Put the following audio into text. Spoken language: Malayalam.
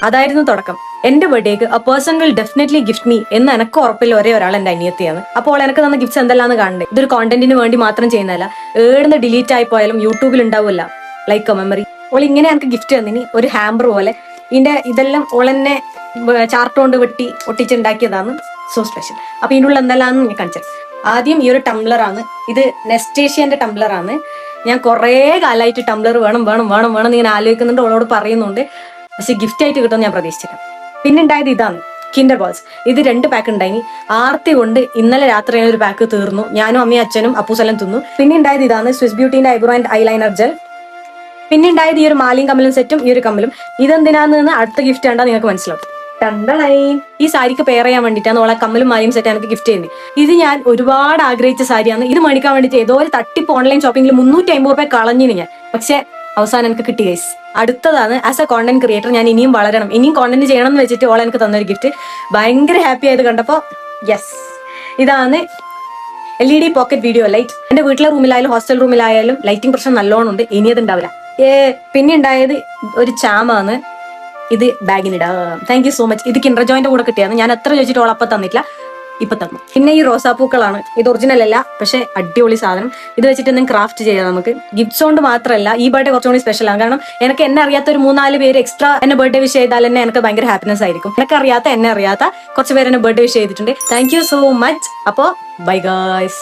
അതായിരുന്നു തുടക്കം. എന്റെ ബർത്ത്ഡേക്ക് A person will definitely gift me എന്ന് എനിക്ക് ഉറപ്പില്ല ഒരേ ഒരാൾ എന്റെ അനിയത്തിയാണ്. അപ്പോൾ എനിക്ക് തന്ന ഗിഫ്റ്റ്സ് എന്തെല്ലാന്ന് കാണണ്ടേ. ഇതൊരു കോണ്ടന്റിന് വേണ്ടി മാത്രം ചെയ്യുന്നതല്ല, ഏടുന്ന് ഡിലീറ്റ് ആയി പോയാലും യൂട്യൂബിൽ ഉണ്ടാവില്ല ലൈക്ക് എ മെമ്മറി. ഓൾ ഇങ്ങനെ എനിക്ക് ഗിഫ്റ്റ് തന്നിനി, ഒരു ഹാമ്പർ പോലെ. ഇതെല്ലാം ഓളെന്നെ ചാർട്ട് കൊണ്ട് വെട്ടി ഒട്ടിച്ചുണ്ടാക്കിയതാണ്. So special. അപ്പൊ ഇതിൻ്റെ ഉള്ളിൽ എന്തെല്ലാന്ന് ഞാൻ കാണിച്ചത്. ആദ്യം ഈ ഒരു ടംബ്ലറാണ്. ഇത് നെസ്റ്റേഷ്യന്റെ ടംബ്ലറാണ്. ഞാൻ കുറേ കാലമായിട്ട് ടംബ്ലർ വേണം വേണം വേണം വേണം ഇങ്ങനെ ആലോചിക്കുന്നുണ്ട്, ഓളോട് പറയുന്നുണ്ട്. പക്ഷെ ഗിഫ്റ്റ് ആയിട്ട് കിട്ടുമെന്ന് ഞാൻ പ്രതീക്ഷിച്ചില്ല. പിന്നെ ഉണ്ടായത് ഇതാണ്, കിൻഡർ ബോൾസ്. ഇത് 2 പാക്ക് ഉണ്ടായി. ആർത്തി കൊണ്ട് ഇന്നലെ രാത്രി ഒരു പാക്ക് തീർന്നു. ഞാനും അമ്മയും അച്ഛനും അപ്പൂസെല്ലാം തിന്നു. പിന്നെ ഉണ്ടായത് ഇതാണ്, സ്വിസ് ബ്യൂട്ടിന്റെ ഐബ്രോ ആൻഡ് ഐലൈനർ ജെൽ. പിന്നെ ഉണ്ടായത് ഈ ഒരു മാലയും കമ്മലും സെറ്റും ഈ ഒരു കമ്മലും. ഇതെന്തിനാന്ന് അടുത്ത ഗിഫ്റ്റ് കണ്ടാൽ നിങ്ങൾക്ക് മനസ്സിലാവും. ഈ സാരിക്ക് പെയർ ചെയ്യാൻ വേണ്ടിയിട്ടാണ് ഓളെ കമ്മലും മാലയും സെറ്റ് എനിക്ക് ഗിഫ്റ്റ് ചെയ്യുന്നത്. ഇത് ഞാൻ ഒരുപാട് ആഗ്രഹിച്ച സാരിയാണ്. ഇത് മേടിക്കാൻ വേണ്ടിയിട്ട് ഏതോ ഒരു തട്ടിപ്പ് ഓൺലൈൻ ഷോപ്പിംഗിൽ 350 രൂപ കളഞ്ഞിന് ഞാൻ. പക്ഷെ അവസാനം എനിക്ക് കിട്ടി ഗൈസ്. അടുത്തതാണ്, ആസ് എ കോണ്ടന്റ് ക്രിയേറ്റർ ഞാൻ ഇനിയും വളരണം, ഇനിയും കോണ്ടന്റ് ചെയ്യണം എന്ന് വെച്ചിട്ട് ഓളെ എനിക്ക് തന്നൊരു ഗിഫ്റ്റ്. ഭയങ്കര ഹാപ്പി ആയത് കണ്ടപ്പോൾ. യെസ്, ഇതാണ് LED പോക്കറ്റ് വീഡിയോ ലൈറ്റ്. എന്റെ വീട്ടിലെ റൂമിലായാലും ഹോസ്റ്റൽ റൂമിലായാലും ലൈറ്റിംഗ് പ്രശ്നം നല്ലോണം ഉണ്ട്. ഇനി അത് ഉണ്ടാവില്ല. പിന്നെ ഉണ്ടായത് ഒരു ചാമാണ്. ഇത് ബാഗിനിടാം. Thank you so much. ഇത് കിൻഡർ ജോയിന്റെ കൂടെ കിട്ടിയാണ്. ഞാൻ എത്ര ചോദിച്ചിട്ട് ഓളപ്പം തന്നിട്ടില്ല, ഇപ്പൊ തന്നു. പിന്നെ ഈ റോസാപ്പൂക്കളാണ്. ഇത് ഒറിജിനൽ അല്ല, പക്ഷെ അടിപൊളി സാധനം. ഇത് വെച്ചിട്ട് എന്തെങ്കിലും ക്രാഫ്റ്റ് ചെയ്യാം നമുക്ക്. ഗിഫ്റ്റ്സ് കൊണ്ട് മാത്രമല്ല, ഈ ബർത്ത്ഡേ കുറച്ചുകൂടി സ്പെഷ്യൽ ആണ്. കാരണം എനിക്ക് എന്നെ അറിയാത്ത ഒരു 3-4 പേര് എക്സ്ട്രാ എന്നെ ബർത്ത്ഡേ വിഷ് ചെയ്താൽ തന്നെ എനിക്ക് ഭയങ്കര ഹാപ്പിനെസ് ആയിരിക്കും. എന്നെ അറിയാത്ത കുറച്ച് പേര് എന്നെ ബർത്ത്ഡേ വിഷ് ചെയ്തിട്ടുണ്ട്. Thank you so much. അപ്പോ ബൈ ഗായ്സ്.